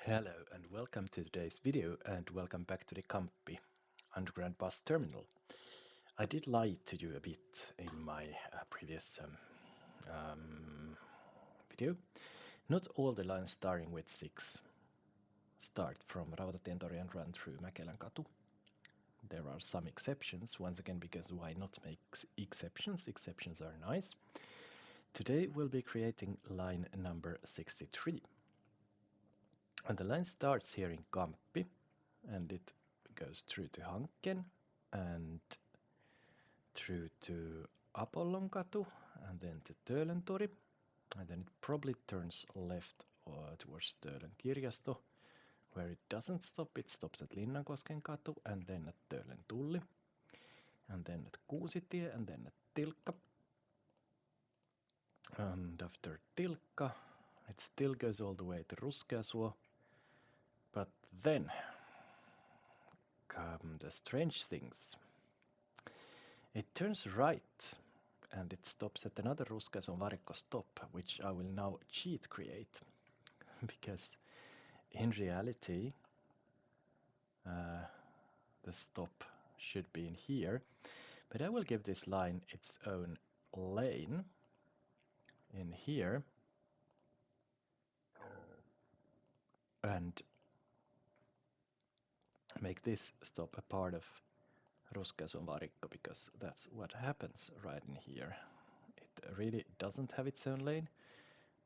Hello and welcome to today's video and welcome back to the NIMBY underground bus terminal. I did lie to you a bit in my previous video. Not all the lines starting with 6 start from Rautatientori and run through Mäkelänkatu. There are some exceptions, once again because why not make exceptions? Exceptions are nice. Today we'll be creating line number 63. And the line starts here in NIMBY and it goes through to Hanken and through to Apollonkatu and then to Töölöntori, and then it probably turns left towards Töölön kirjasto, where it doesn't stop. It stops at Linnankoskenkatu and then at Töölön Tulli and then at Kuusitie and then at Tilkka, and after Tilkka it still goes all the way to Ruskeasuo, but then come the strange things. It turns right and it stops at another Ruskeasuon Varikko stop, which I will now cheat create because in reality the stop should be in here, but I will give this line its own lane in here and make this stop a part of Ruskeasuon Varikko, because that's what happens right in here. It really doesn't have its own lane,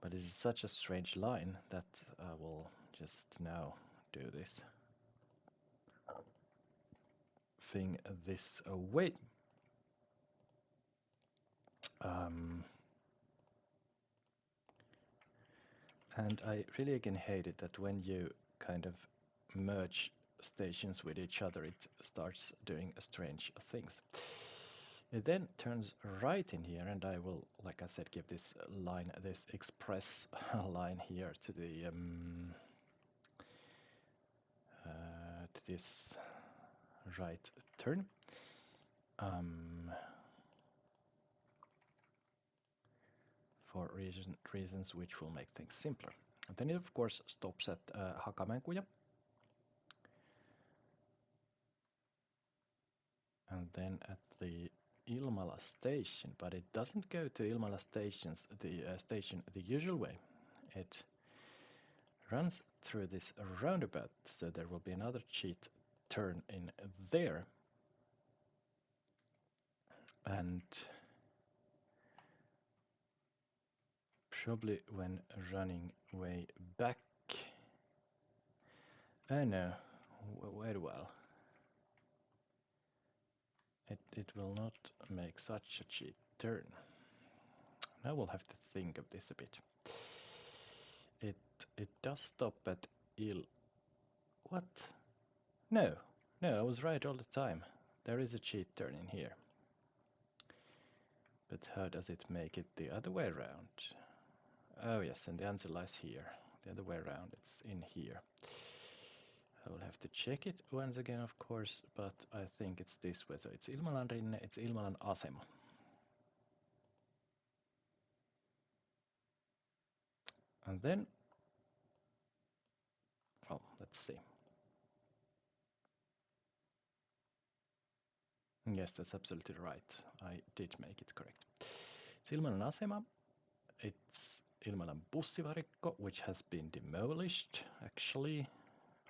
but it is such a strange line that I will just now do this thing this way. And I really again hate it that when you kind of merge stations with each other, it starts doing strange things. It then turns right in here, and I will, like I said, give this line, this express line here to the to this right turn. For reasons which will make things simpler. And then it of course stops at Hakamäenkuja. And then at the Ilmala station, but it doesn't go to Ilmala station the usual way. It runs through this roundabout, so there will be another cheat turn in there. And probably when running way back. Oh no, wait a while. It will not make such a cheat turn. Now we'll have to think of this a bit. It does stop at What? No, I was right all the time. There is a cheat turn in here. But how does it make it the other way around? Oh yes, and the answer lies here. The other way around, it's in here. I will have to check it once again, of course, but I think it's this way. So it's Ilmalan Rinne, it's Ilmalan Asema. And then, well, let's see. Yes, that's absolutely right. I did make it correct. It's Ilmalan Asema. It's Ilmalan Bussivarikko, which has been demolished, actually.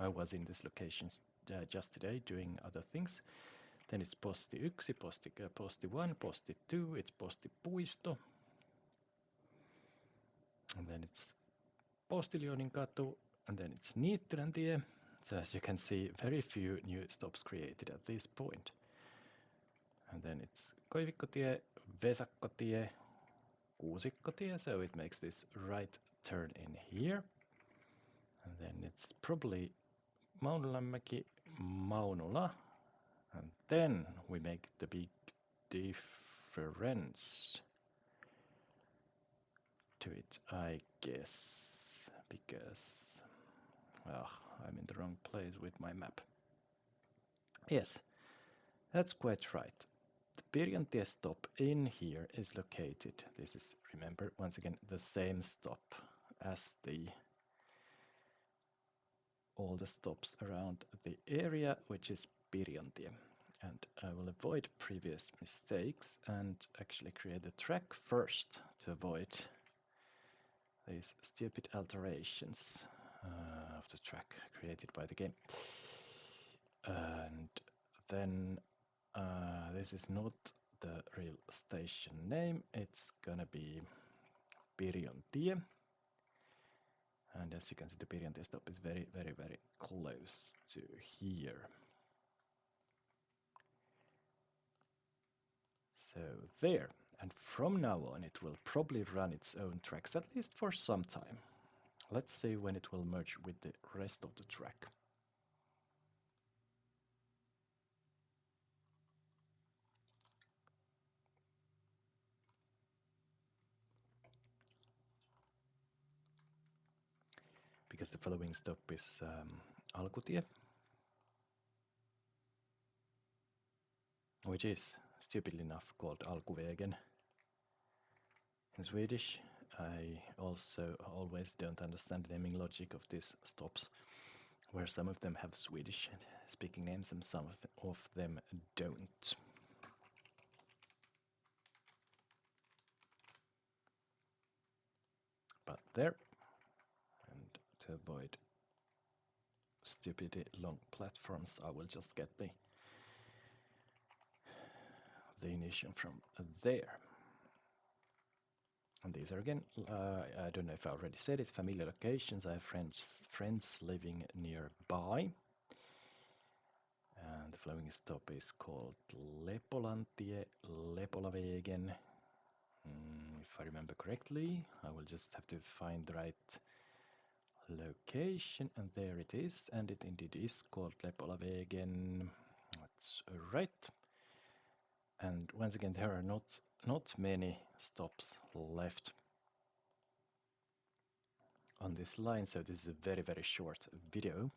I was in this location just today doing other things. Then it's Posti 1, Posti 1, Posti 2, it's Posti Puisto. And then it's Postiljonin-katu, and then it's Niittyläntie. So as you can see, very few new stops created at this point. And then it's Koivikkotie, Vesakkotie, Kuusikkotie, so it makes this right turn in here. And then it's probably Maunulanmäki, Maunula. And then we make the big difference to it, I guess, because I'm in the wrong place with my map. Yes, that's quite right. The Pirjantie stop in here is located, this is, remember, once again, the same stop as the all the stops around the area, which is Pirjontie. And I will avoid previous mistakes and actually create the track first to avoid these stupid alterations of the track created by the game. And then this is not the real station name, it's gonna be Pirjontie. And as you can see, the Pirjontie stop is very, very, very close to here. So there, and from now on it will probably run its own tracks, at least for some time. Let's see when it will merge with the rest of the track. Because the following stop is Alkutie, which is stupidly enough called Alkuvägen in Swedish. I also always don't understand the naming logic of these stops, where some of them have Swedish speaking names and some of them don't. But there, and to avoid stupidly long platforms, I will just get the initial from there. And these are again, I don't know if I already said it, familiar locations. I have friends living nearby. And the following stop is called Lepolantie, Lepolavägen. If I remember correctly, I will just have to find the right location, and there it is, and it indeed is called Lepolavägen. That's right. And once again, there are not many stops left on this line, so this is a very, very short video.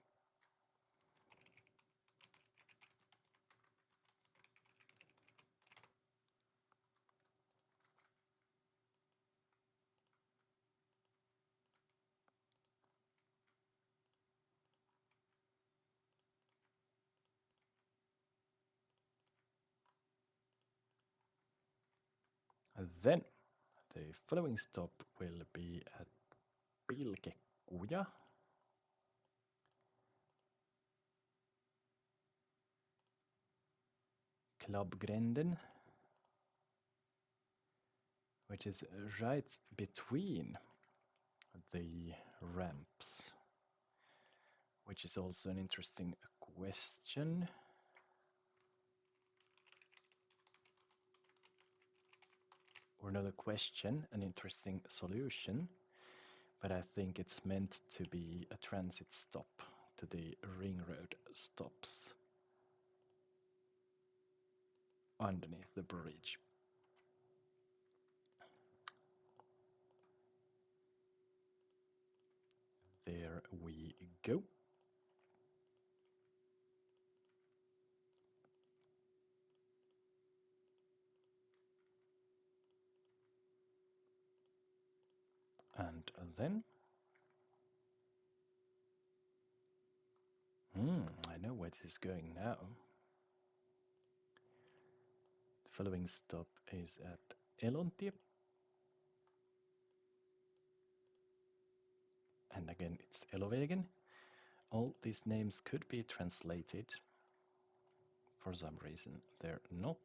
And then the following stop will be at Pilkekuja. Klubbgränden, which is right between the ramps, which is also an interesting question. Or not a question, an interesting solution, but I think it's meant to be a transit stop to the ring road stops underneath the bridge. There we go. And then I know where this is going now. The following stop is at Elontie. And again, it's Elovägen. All these names could be translated. For some reason, they're not.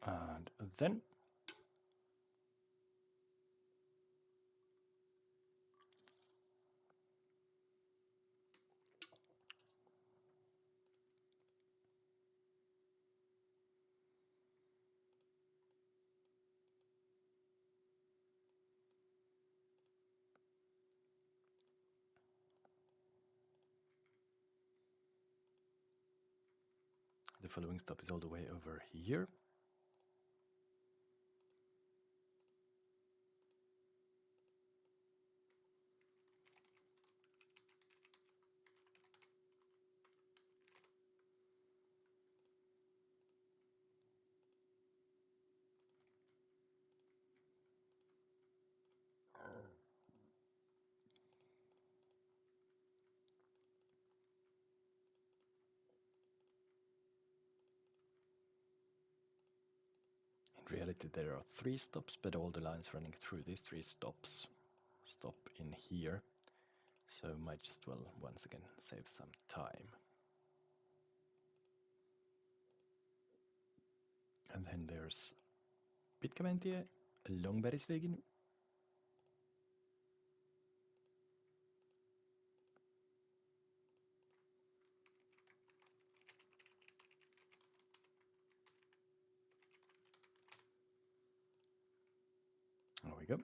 And then The following stop is all the way over here. In reality, there are 3 stops, but all the lines running through these 3 stops stop in here. So might just well once again save some time. And then there's Pitkämäentie, Långbergsvägen. There we go.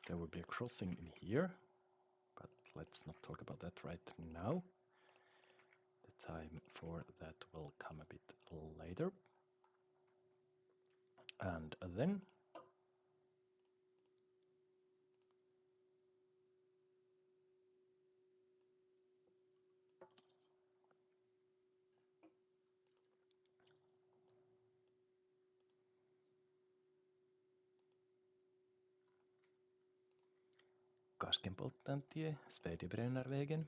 There will be a crossing in here, but let's not talk about that right now. The time for that will come a bit later. And then Kaskenpolttantie, Svedjebrennarvägen.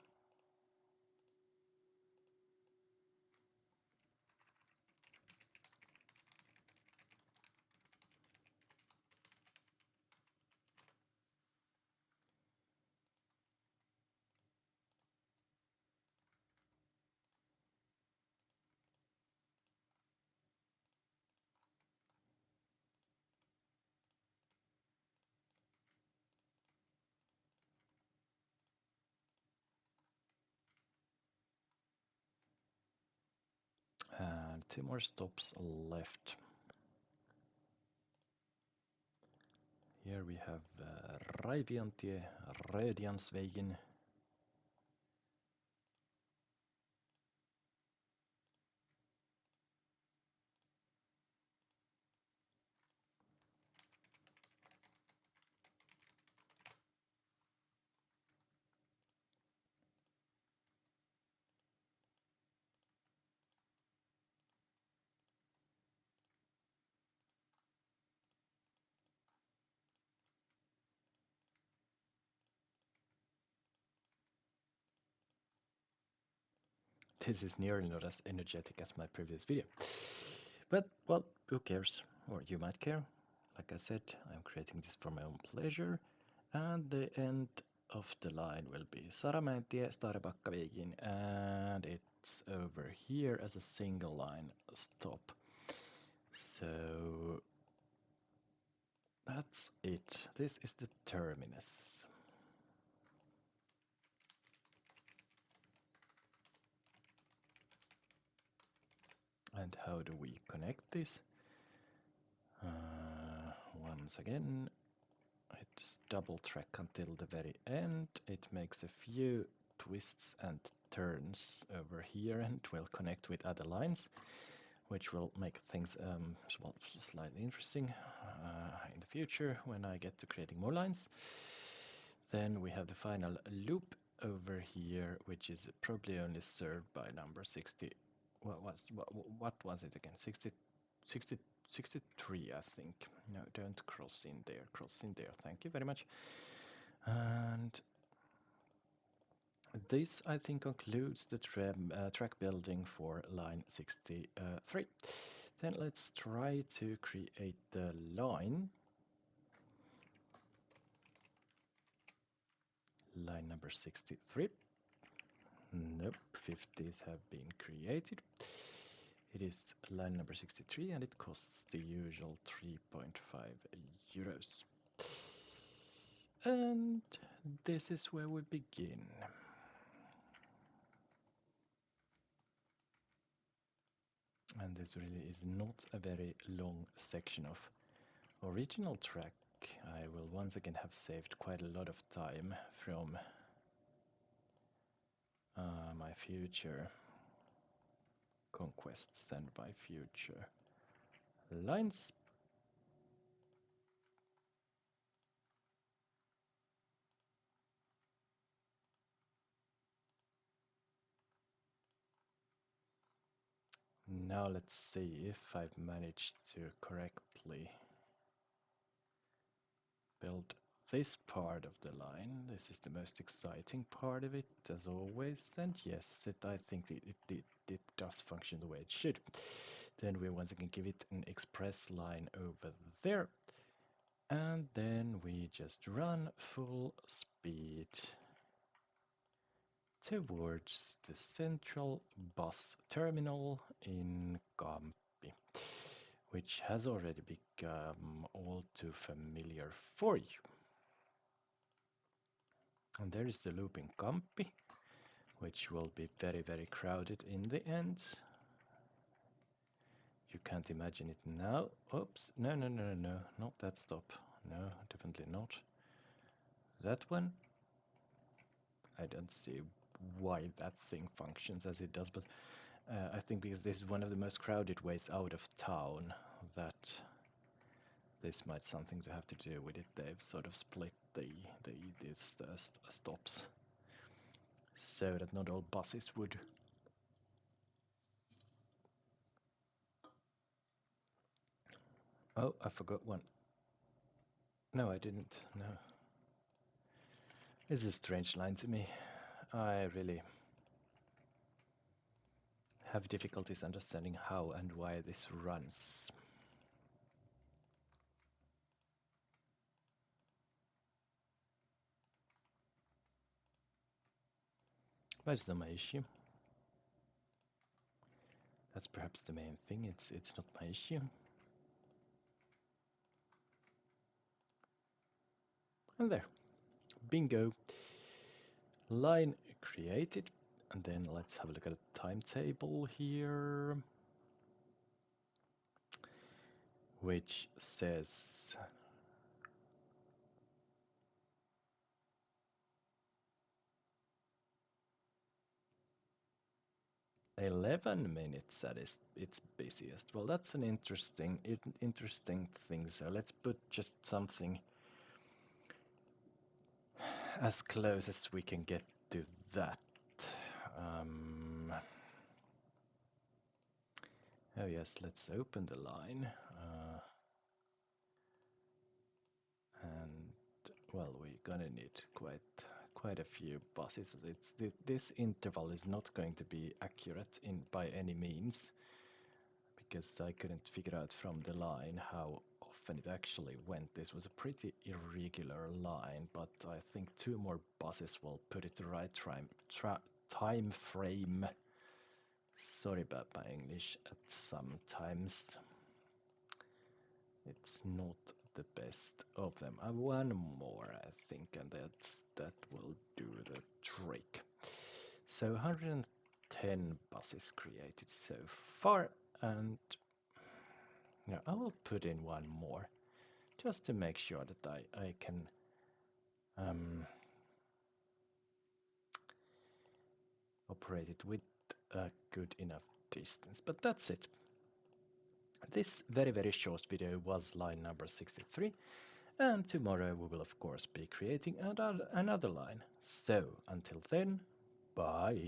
And 2 more stops left. Here we have Raiviantie, Rödiansvägen. This is nearly not as energetic as my previous video. But, well, who cares? Or you might care. Like I said, I'm creating this for my own pleasure. And the end of the line will be Saramäentie, Starebackavägen, and it's over here as a single line stop. So that's it. This is the terminus. And how do we connect this? Once again, it's double track until the very end. It makes a few twists and turns over here and will connect with other lines, which will make things well, slightly interesting in the future when I get to creating more lines. Then we have the final loop over here, which is probably only served by number 60. What was it again? 63, I think. No, don't cross in there. Cross in there. Thank you very much. And this, I think, concludes the track building for line 63. Then let's try to create the line. Line number 63. Nope, 50s have been created. It is line number 63 and it costs the usual 3.5 euros. And this is where we begin. And this really is not a very long section of original track, I will once again have saved quite a lot of time from my future conquests and my future lines. Now let's see if I've managed to correctly build this part of the line. This is the most exciting part of it, as always. And yes, I think it does function the way it should. Then we once again give it an express line over there. And then we just run full speed towards the central bus terminal in Kamppi, which has already become all too familiar for you. And there is the looping Kamppi, which will be very, very crowded in the end. You can't imagine it now. Oops, no, not that stop. No, definitely not. That one. I don't see why that thing functions as it does, but I think because this is one of the most crowded ways out of town, that this might something to have to do with it. They've sort of split the stops so that not all buses would. Oh, I forgot one. No, I didn't. No. It's a strange line to me. I really have difficulties understanding how and why this runs. But it's not my issue. That's perhaps the main thing. It's not my issue. And there. Bingo. Line created. And then let's have a look at the timetable here, which says 11 minutes at its busiest. Well, that's an interesting thing. So let's put just something as close as we can get to that. Oh yes, let's open the line. And well, we're gonna need quite a few buses. This interval is not going to be accurate by any means, because I couldn't figure out from the line how often it actually went. This was a pretty irregular line, but I think 2 more buses will put it the right time frame. Sorry about my English at sometimes. It's not the best of them. One more, I think, and that will do the trick. So 110 buses created so far, and I will put in one more just to make sure that I can operate it with a good enough distance. But that's it. This very, very short video was line number 63, and tomorrow we will of course be creating another line. So until then, bye.